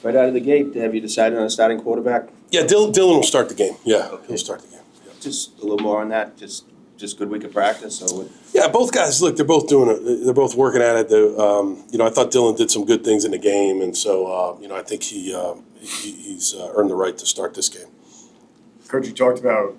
Right out of the gate, have you decided on a starting quarterback? Yeah, Dylan will start the game. Yeah, Okay. he'll start the game. Yeah. Just a little more on that. Just good week of practice, or with Yeah, both guys. Look, they're both doing it. They're both working at it. I thought Dylan did some good things in the game, and so I think he's earned the right to start this game. Coach, you talked about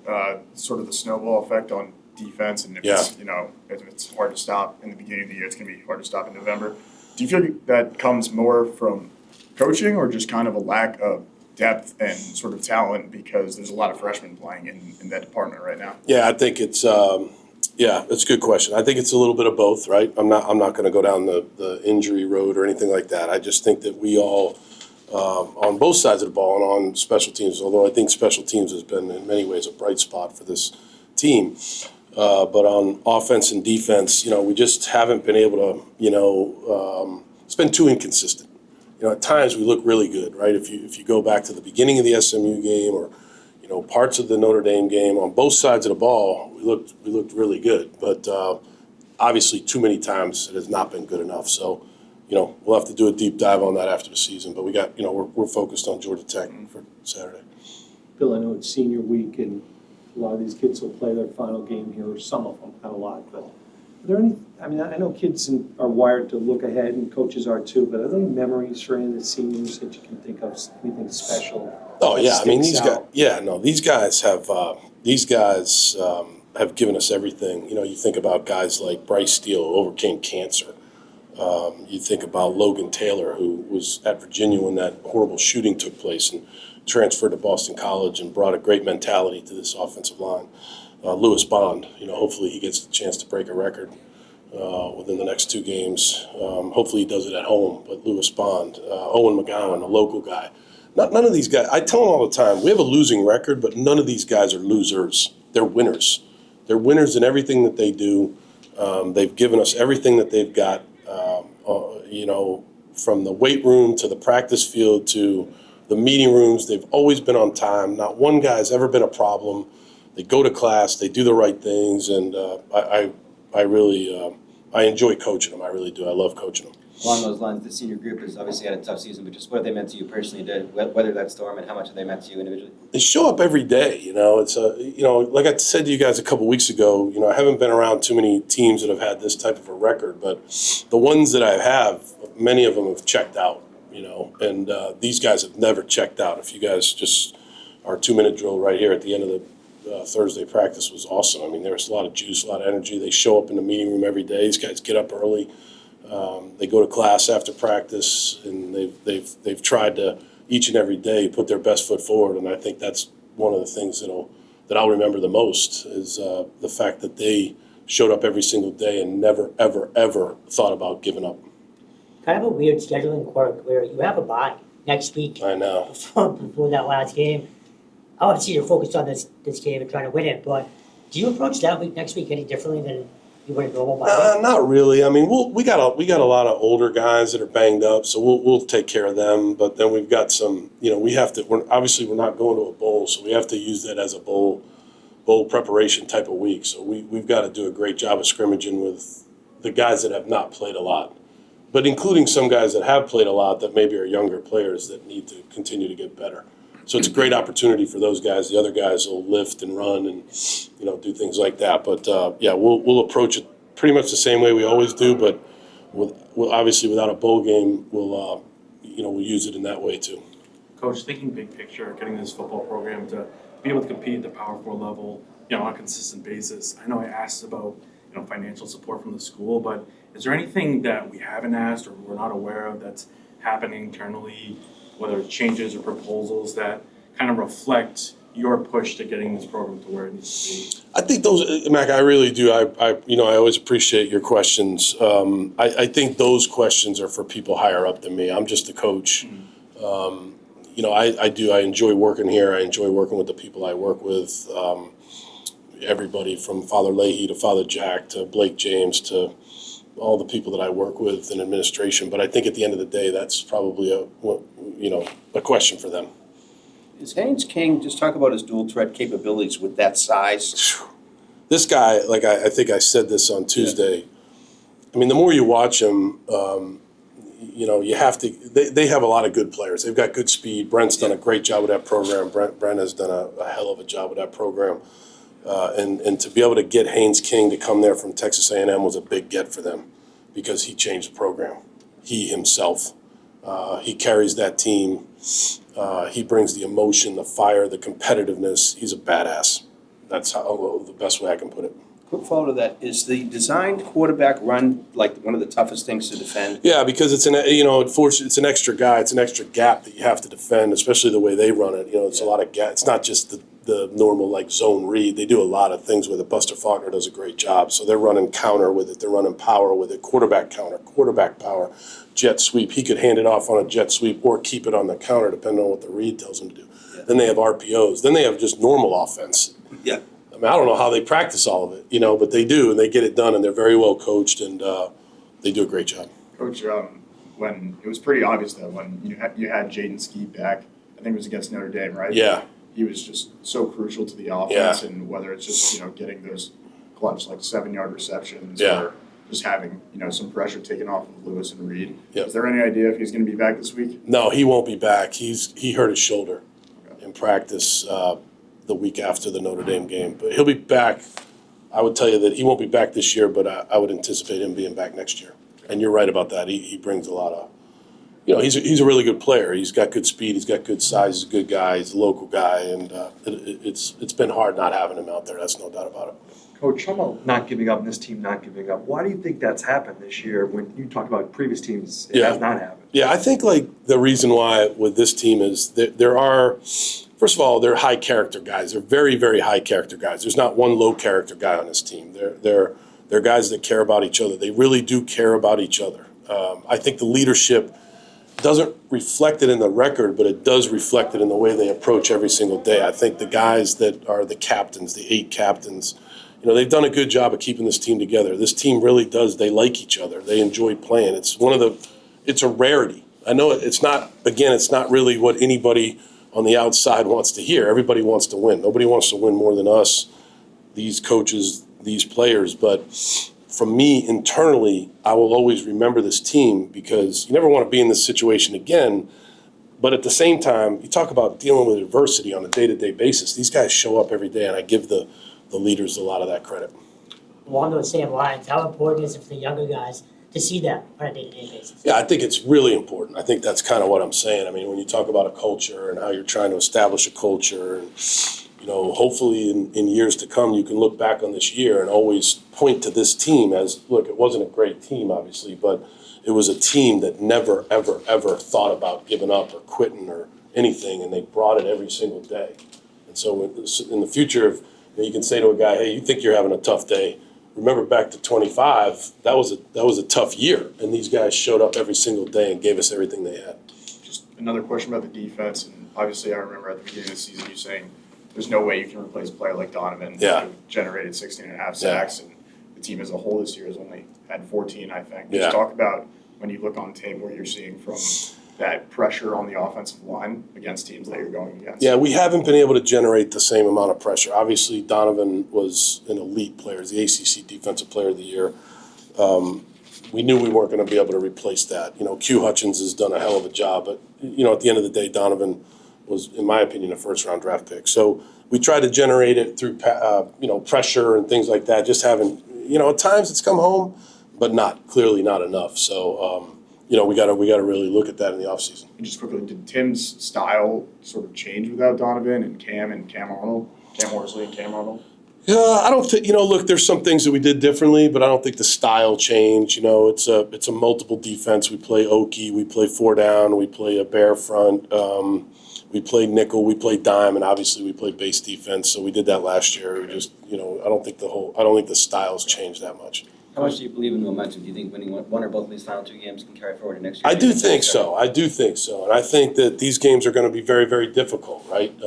sort of the snowball effect on defense, and if it's hard to stop in the beginning of the year, it's going to be hard to stop in November. Do you feel that comes more from coaching or just kind of a lack of depth and sort of talent because there's a lot of freshmen playing in that department right now? Yeah, I think it's it's a good question. I think it's a little bit of both, right? I'm not going to go down the injury road or anything like that. I just think that we all on both sides of the ball and on special teams, although I think special teams has been in many ways a bright spot for this team. But on offense and defense, we just haven't been able to, it's been too inconsistent. At times we look really good, right? If you go back to the beginning of the SMU game or, parts of the Notre Dame game, on both sides of the ball, we looked really good. But obviously too many times it has not been good enough. So, we'll have to do a deep dive on that after the season. But we got, we're focused on Georgia Tech for Saturday. Bill, I know it's senior week and a lot of these kids will play their final game here, or some of them, not a lot, but are there any, I know kids are wired to look ahead and coaches are too, but are there any memories for any of the seniors that you can think of, anything special? Oh yeah, these guys have given us everything. You think about guys like Bryce Steele, who overcame cancer. You think about Logan Taylor, who was at Virginia when that horrible shooting took place and transferred to Boston College and brought a great mentality to this offensive line. Lewis Bond, hopefully he gets the chance to break a record within the next 2 games. Hopefully he does it at home, but Lewis Bond, Owen McGowan, a local guy. None of these guys, I tell them all the time, we have a losing record, but none of these guys are losers. They're winners. They're winners in everything that they do. They've given us everything that they've got, from the weight room to the practice field to the meeting rooms. They've always been on time. Not one guy's ever been a problem. They go to class, they do the right things, and I really enjoy coaching them. I really do. I love coaching them. Along those lines, the senior group has obviously had a tough season, but just what have they meant to you personally to weather that storm, and how much have they meant to you individually? They show up every day. It's like I said to you guys a couple weeks ago. I haven't been around too many teams that have had this type of a record, but the ones that I have, many of them have checked out. And these guys have never checked out. If you guys just our 2-minute drill right here at the end of the Thursday practice was awesome. There was a lot of juice, a lot of energy. They show up in the meeting room every day. These guys get up early. They go to class after practice, and they've tried to each and every day put their best foot forward. And I think that's one of the things that I'll remember the most is the fact that they showed up every single day and never, ever, ever thought about giving up. Kind of a weird scheduling quirk where you have a bye next week. I know. Before that last game. Obviously, you're focused on this game and trying to win it, but do you approach that week next week any differently than you would a normal bye? Not really. We got a lot of older guys that are banged up, so we'll take care of them. But then we've got some. We have to. We're not going to a bowl, so we have to use that as a bowl preparation type of week. So we've got to do a great job of scrimmaging with the guys that have not played a lot, but including some guys that have played a lot that maybe are younger players that need to continue to get better. So it's a great opportunity for those guys. The other guys will lift and run and, do things like that. But, we'll approach it pretty much the same way we always do. But we'll obviously, without a bowl game, we'll use it in that way too. Coach, thinking big picture, getting this football program to be able to compete at the Power 4 level, on a consistent basis. I know I asked about, financial support from the school, but is there anything that we haven't asked or we're not aware of that's happening internally, whether it's changes or proposals that kind of reflect your push to getting this program to where it needs to be? I think those, Mac, I really do. I always appreciate your questions. I think those questions are for people higher up than me. I'm just a coach. I enjoy working here. I enjoy working with the people I work with. Everybody from Father Leahy to Father Jack to Blake James to all the people that I work with in administration. But I think at the end of the day, that's probably a question for them. Is Haynes King, just talk about his dual threat capabilities with that size? This guy, like I think I said this on Tuesday. Yeah. The more you watch him, you have to, they have a lot of good players. They've got good speed. Brent's done a great job with that program. Brent has done a hell of a job with that program. And to be able to get Haynes King to come there from Texas A&M was a big get for them because he changed the program. He himself. He carries that team. He brings the emotion, the fire, the competitiveness. He's a badass. That's the best way I can put it. Quick follow to that, is the designed quarterback run like one of the toughest things to defend? Yeah, because it's it's an extra guy, it's an extra gap that you have to defend, especially the way they run it. It's a lot of gap. It's not just the normal like zone read. They do a lot of things with it. Buster Faulkner does a great job. So they're running counter with it. They're running power with it. Quarterback counter, quarterback power, jet sweep. He could hand it off on a jet sweep or keep it on the counter depending on what the read tells him to do. Yeah. Then they have RPOs. Then they have just normal offense. Yeah. I mean, I don't know how they practice all of it, but they do, and they get it done, and they're very well coached, and they do a great job. Coach, when it was pretty obvious that when you had Jaden Skeet back, I think it was against Notre Dame, right? Yeah. He was just so crucial to the offense, and whether it's just getting those clutch like 7-yard receptions or just having some pressure taken off of Lewis and Reed. Yep. Is there any idea if he's going to be back this week? No, he won't be back. He hurt his shoulder in practice the week after the Notre Dame game, but he'll be back. I would tell you that he won't be back this year, but I would anticipate him being back next year. And you're right about that. He brings a lot of, he's a really good player. He's got good speed. He's got good size. He's a good guy. He's a local guy, and it's been hard not having him out there. That's no doubt about it. Coach, talk about not giving up and this team not giving up. Why do you think that's happened this year when you talked about previous teams, it has not happened? Yeah, I think the reason why with this team is that there are, first of all, they're high character guys. They're very, very high character guys. There's not one low character guy on this team. They're guys that care about each other. They really do care about each other. I think the leadership doesn't reflect it in the record, but it does reflect it in the way they approach every single day. I think the guys that are the captains, the 8 captains, they've done a good job of keeping this team together. This team really does. They like each other. They enjoy playing. It's a rarity. I know it's not really what anybody on the outside wants to hear. Everybody wants to win. Nobody wants to win more than us, these coaches, these players. But from me internally, I will always remember this team because you never want to be in this situation again. But at the same time, you talk about dealing with adversity on a day-to-day basis. These guys show up every day, and I give the leaders a lot of that credit. Along those same lines, how important is it for the younger guys to see that on a day-to-day basis? Yeah, I think it's really important. I think that's kind of what I'm saying. I mean, when you talk about a culture and how you're trying to establish a culture, and hopefully in years to come, you can look back on this year and always point to this team as, look, it wasn't a great team, obviously, but it was a team that never, ever, ever thought about giving up or quitting or anything, and they brought it every single day. And so in the future, if you can say to a guy, hey, you think you're having a tough day, remember back to 25, that was a tough year, and these guys showed up every single day and gave us everything they had. Just another question about the defense, and obviously I remember at the beginning of the season you saying there's no way you can replace a player like Donovan who generated 16.5 sacks, and the team as a whole this year has only had 14, I think. Just talk about when you look on tape what you're seeing from that pressure on the offensive line against teams that you're going against. Yeah, we haven't been able to generate the same amount of pressure. Obviously, Donovan was an elite player, the ACC Defensive Player of the Year. We knew we weren't going to be able to replace that. Q Hutchins has done a hell of a job, but, at the end of the day, Donovan was, in my opinion, a first-round draft pick. So we tried to generate it through, pressure and things like that, just having, at times it's come home, but clearly not enough. So, we got to really look at that in the offseason. And just quickly, did Tim's style sort of change without Donovan and Cam Arnold? Cam Horsley and Cam Arnold? Yeah, I don't think, look, there's some things that we did differently, but I don't think the style changed. It's a multiple defense. We play Okie, we play 4 down, we play a bear front, we play nickel, we play dime, and obviously we play base defense. So we did that last year. We just, I don't think the styles changed that much. How much do you believe in the momentum? Do you think winning one or both of these final 2 games can carry forward to next year? I do think so. And I think that these games are going to be very, very difficult, right?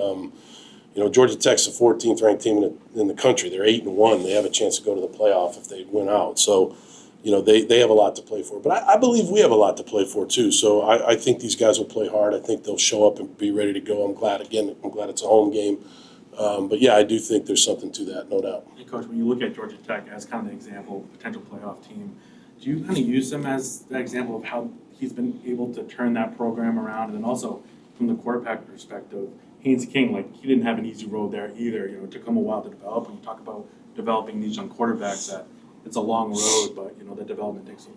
Georgia Tech's the 14th ranked team in the country. They're 8-1. They have a chance to go to the playoff if they win out. So, they have a lot to play for. But I believe we have a lot to play for too. So I think these guys will play hard. I think they'll show up and be ready to go. I'm glad it's a home game. But yeah, I do think there's something to that, no doubt. Hey, Coach, when you look at Georgia Tech as kind of the example, potential playoff team, do you kind of use them as the example of how he's been able to turn that program around. And then also from the quarterback perspective, Haynes King, like he didn't have an easy road there either. You know, it took him a while to develop. When you talk about developing these young quarterbacks, that it's a long road, but you know the development takes some.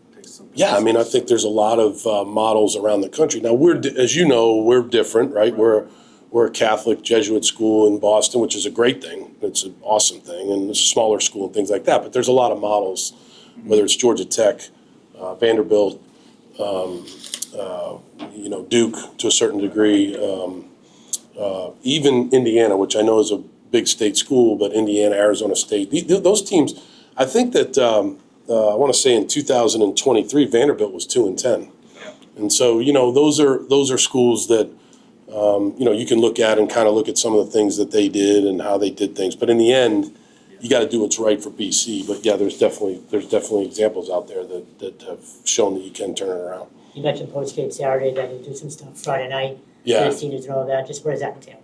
Yeah, I mean, I think there's a lot of models around the country. Now, as you know, we're different, right? We're a Catholic Jesuit school in Boston, which is a great thing. It's an awesome thing, and it's a smaller school and things like that. But there's a lot of models, whether it's Georgia Tech, Vanderbilt, you know, Duke to a certain degree, even Indiana, which I know is a big state school, but Indiana, Arizona State, those teams. I think that I want to say in 2023, Vanderbilt was 2-10, and so you know those are schools that you know you can look at and kind of look at some of the things that they did and how they did things. But in the end, you got to do what's right for BC. But yeah, there's definitely examples out there that have shown that you can turn it around. You mentioned post-game Saturday, then you do some stuff Friday night. Yeah. For the seniors and all that, just what does that entail?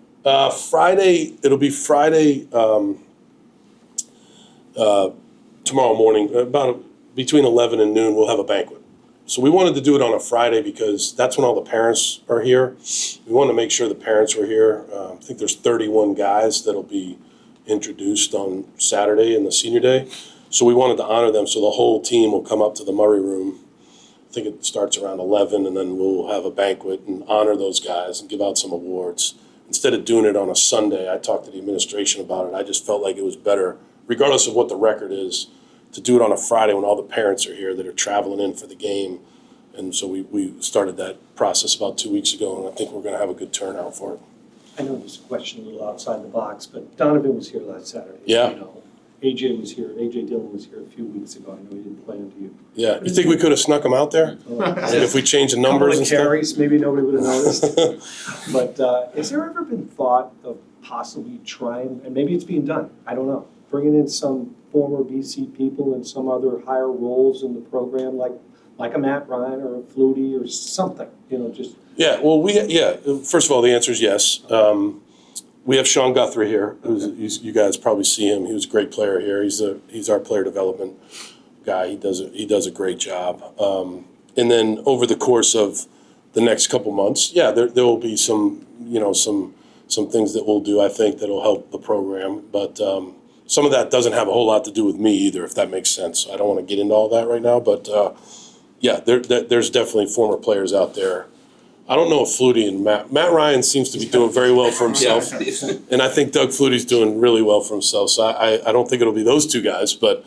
It'll be Friday tomorrow morning, about between 11 and noon, we'll have a banquet. So we wanted to do it on a Friday because that's when all the parents are here. We wanted to make sure the parents were here. I think there's 31 guys that'll be introduced on Saturday in the senior day. So we wanted to honor them, so the whole team will come up to the Murray Room. I think it starts around 11, and then we'll have a banquet and honor those guys and give out some awards. Instead of doing it on a Sunday, I talked to the administration about it. I just felt like it was better, regardless of what the record is, to do it on a Friday when all the parents are here that are traveling in for the game. And so we started that process about 2 weeks ago, and I think we're going to have a good turnout for it. I know this question a little outside the box, but Donovan was here last Saturday. Yeah. You know, AJ was here, AJ Dillon was here a few weeks ago. I know he didn't play under you. Yeah, you think we could have snuck them out there? If we changed the numbers and stuff? Carries, maybe nobody would have noticed. But has there ever been thought of possibly trying, and maybe it's being done, I don't know, bringing in some former BC people in some other higher roles in the program, like a Matt Ryan or a Flutie or something, you know, just. Yeah, well, first of all, the answer is yes. We have Sean Guthrie here, you guys probably see him. He was a great player here. He's our player development guy. He does a great job. And then over the course of the next couple months, yeah, there will be some things that we'll do, I think, that'll help the program. But some of that doesn't have a whole lot to do with me either, if that makes sense. I don't want to get into all that right now, but yeah, there's definitely former players out there. I don't know if Flutie and Matt Ryan seems to be doing very well for himself. And I think Doug Flutie's doing really well for himself. So I don't think it'll be those two guys, but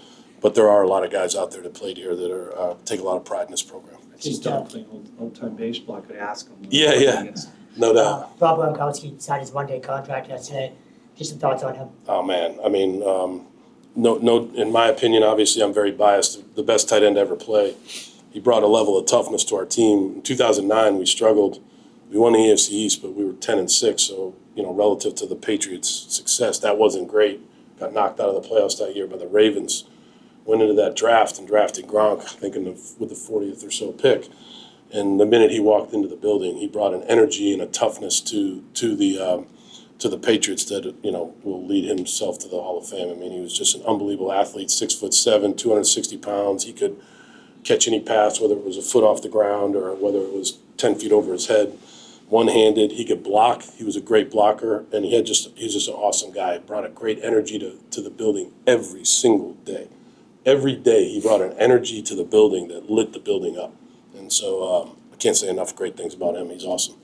there are a lot of guys out there that played here that are take a lot of pride in this program. He's done playing old-time baseball. I could ask him. Yeah, no doubt. Rob Gronkowski signed his one-day contract yesterday. Just some thoughts on him. Oh man, I mean, no. In my opinion, obviously, I'm very biased. The best tight end to ever play. He brought a level of toughness to our team. In 2009, we struggled. We won the AFC East, but we were 10-6. So, you know, relative to the Patriots' success, that wasn't great. Got knocked out of the playoffs that year by the Ravens. Went into that draft and drafted Gronk, thinking with the 40th or so pick. And the minute he walked into the building, he brought an energy and a toughness to the Patriots that, you know, will lead himself to the Hall of Fame. I mean, he was just an unbelievable athlete, 6'7", 260 pounds. He could catch any pass, whether it was a foot off the ground or whether it was 10 feet over his head. One-handed, he could block. He was a great blocker, and he's just an awesome guy. Brought a great energy to the building every single day. Every day he brought an energy to the building that lit the building up. And so I can't say enough great things about him. He's awesome.